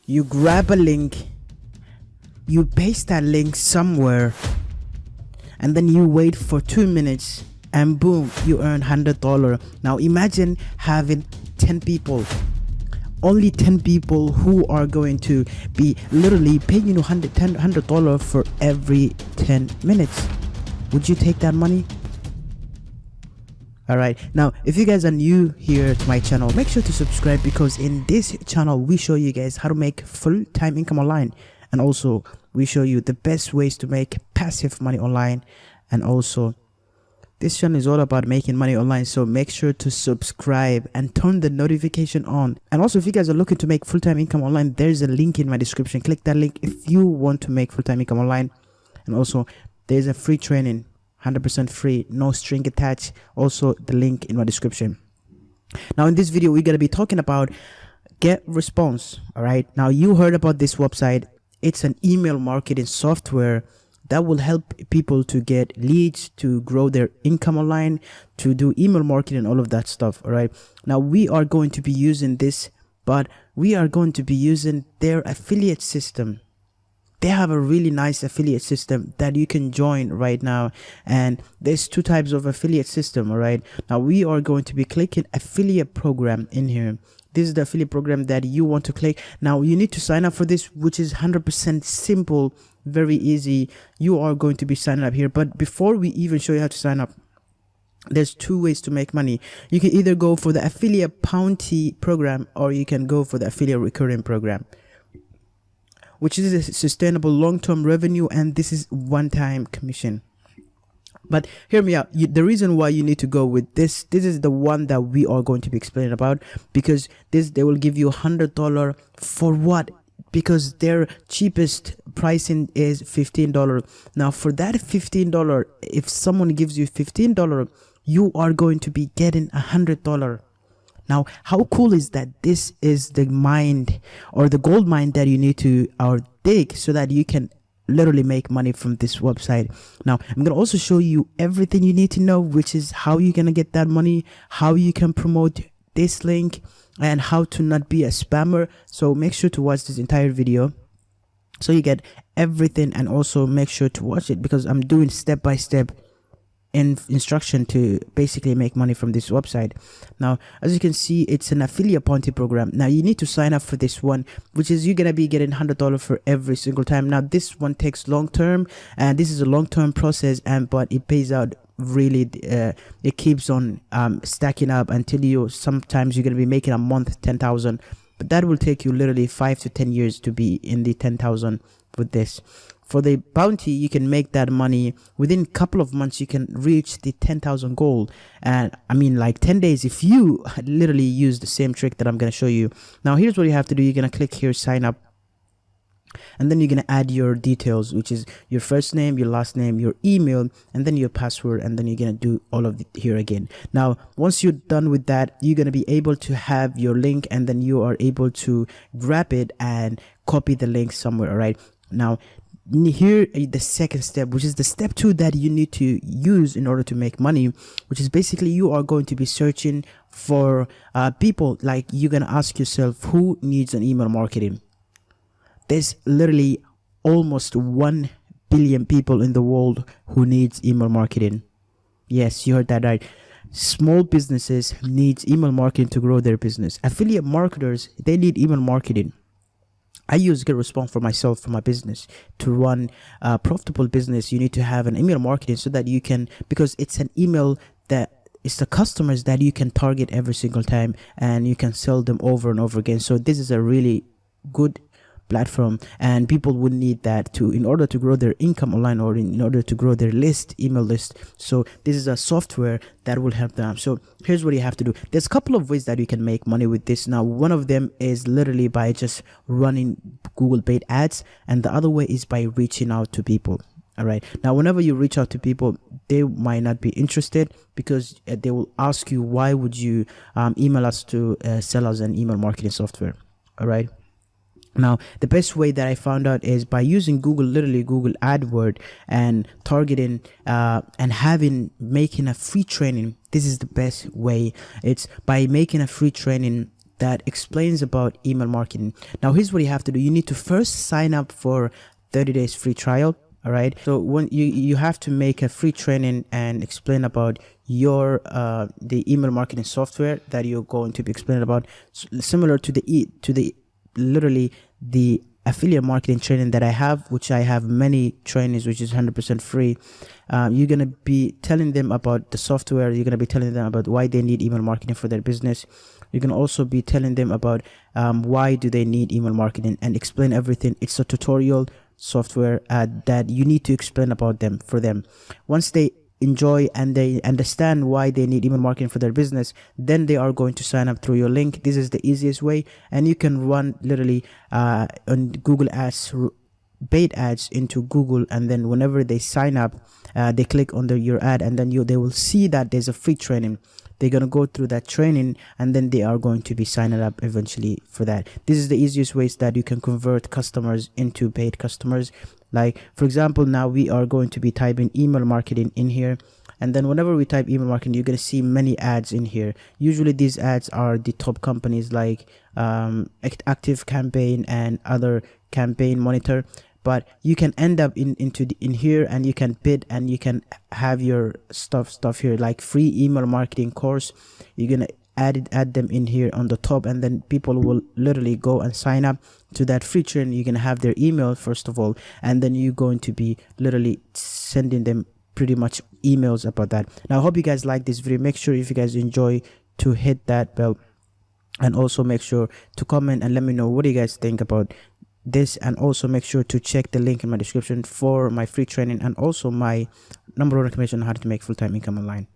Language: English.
You grab a link, you paste that link somewhere, and then you wait for 2 minutes, and boom, you earn $100. Now imagine having 10 people, only 10 people who are going to be literally paying you $100 for every 10 minutes. Would you take that money? Alright, now if you guys are new here to my channel, make sure to subscribe, because in this channel we show you guys how to make full-time income online, and also we show you the best ways to make passive money online. And also this channel is all about making money online, so make sure to subscribe and turn the notification on. And also, if you guys are looking to make full-time income online, there's a link in my description. Click that link if you want to make full-time income online. And also there's a free training, 100% free, no string attached, also the link in my description. Now in this video we're going to be talking about GetResponse. All right, now you heard about this website. It's an email marketing software that will help people to get leads, to grow their income online, to do email marketing, all of that stuff. All right, now we are going to be using this, but we are going to be using their affiliate system. They have a really nice affiliate system that you can join right now, and there's 2 types of affiliate system. All right, now we are going to be clicking affiliate program in here. This is the affiliate program that you want to click. Now you need to sign up for this, which is 100% simple, very easy. You are going to be signing up here, but before we even show you how to sign up, there's 2 ways to make money. You can either go for the affiliate bounty program, or you can go for the affiliate recurring program, which is a sustainable long-term revenue, and this is one-time commission. But hear me out. The reason why you need to go with this is the one that we are going to be explaining about, because they will give you $100 for what? Because their cheapest pricing is $15. Now for that $15, if someone gives you $15, you are going to be getting $100. Now how cool is that? This is the mine, or the gold mine, that you need to dig so that you can literally make money from this website. Now I'm gonna also show you everything you need to know, which is how you're gonna get that money, how you can promote this link, and how to not be a spammer. So make sure to watch this entire video so you get everything, and also make sure to watch it because I'm doing step-by-step instruction to basically make money from this website. Now as you can see, it's an affiliate bounty program. Now you need to sign up for this one, which is you're gonna be getting $100 for every single time. Now this one takes long term, and this is a long-term process, and but it pays out really. It keeps on stacking up until you sometimes you're gonna be making a month 10,000, but that will take you literally 5 to 10 years to be in the 10,000 with this. For the bounty, you can make that money within a couple of months. You can reach the 10,000 goal, and I mean like 10 days if you literally use the same trick that I'm going to show you. Now here's what you have to do. You're going to click here, sign up, and then you're going to add your details, which is your first name, your last name, your email, and then your password, and then you're going to do all of it here again. Now once you're done with that, you're going to be able to have your link, and then you are able to grab it and copy the link somewhere. All right, now here the second step, which is the step 2 that you need to use in order to make money, which is basically you are going to be searching for people. Like you're gonna ask yourself, who needs an email marketing? There's literally almost 1 billion people in the world who needs email marketing. Yes, you heard that right. Small businesses need email marketing to grow their business. Affiliate marketers, they need email marketing. I use GetResponse for myself, for my business. To run a profitable business, you need to have an email marketing so that you can, because it's an email that it's the customers that you can target every single time, and you can sell them over and over again. So this is a really good platform, and people would need that to in order to grow their income online, or in order to grow their email list. So this is a software that will help them. So here's what you have to do. There's a couple of ways that you can make money with this. Now one of them is literally by just running Google paid ads, and the other way is by reaching out to people. All right, now whenever you reach out to people, they might not be interested, because they will ask you, why would you email us to sell us an email marketing software? All right, now the best way that I found out is by using Google, literally Google AdWord, and targeting and making a free training. This is the best way. It's by making a free training that explains about email marketing. Now here's what you have to do. You need to first sign up for 30 days free trial. All right, so when you have to make a free training and explain about your the email marketing software that you're going to be explaining about, similar to the literally the affiliate marketing training that I have, which I have many trainings which is 100% free. You're gonna be telling them about the software. You're gonna be telling them about why they need email marketing for their business. You can also be telling them about why do they need email marketing, and explain everything. It's a tutorial software that you need to explain about them for them. Once they enjoy and they understand why they need email marketing for their business, then they are going to sign up through your link. This is the easiest way, and you can run literally on Google Ads, paid ads into Google, and then whenever they sign up, they click on your ad, and then they will see that there's a free training. They're going to go through that training, and then they are going to be signing up eventually for that. This is the easiest ways that you can convert customers into paid customers. Like for example, now we are going to be typing email marketing in here, and then whenever we type email marketing, you're going to see many ads in here. Usually these ads are the top companies like Active Campaign and other Campaign Monitor. But you can end up in here, and you can bid, and you can have your stuff here like free email marketing course. You're gonna add them in here on the top, and then people will literally go and sign up to that free training. You're gonna have their email first of all, and then you're going to be literally sending them pretty much emails about that. Now I hope you guys like this video. Make sure if you guys enjoy to hit that bell, and also make sure to comment and let me know what do you guys think about this, and also make sure to check the link in my description for my free training and also my #1 recommendation on how to make full-time income online.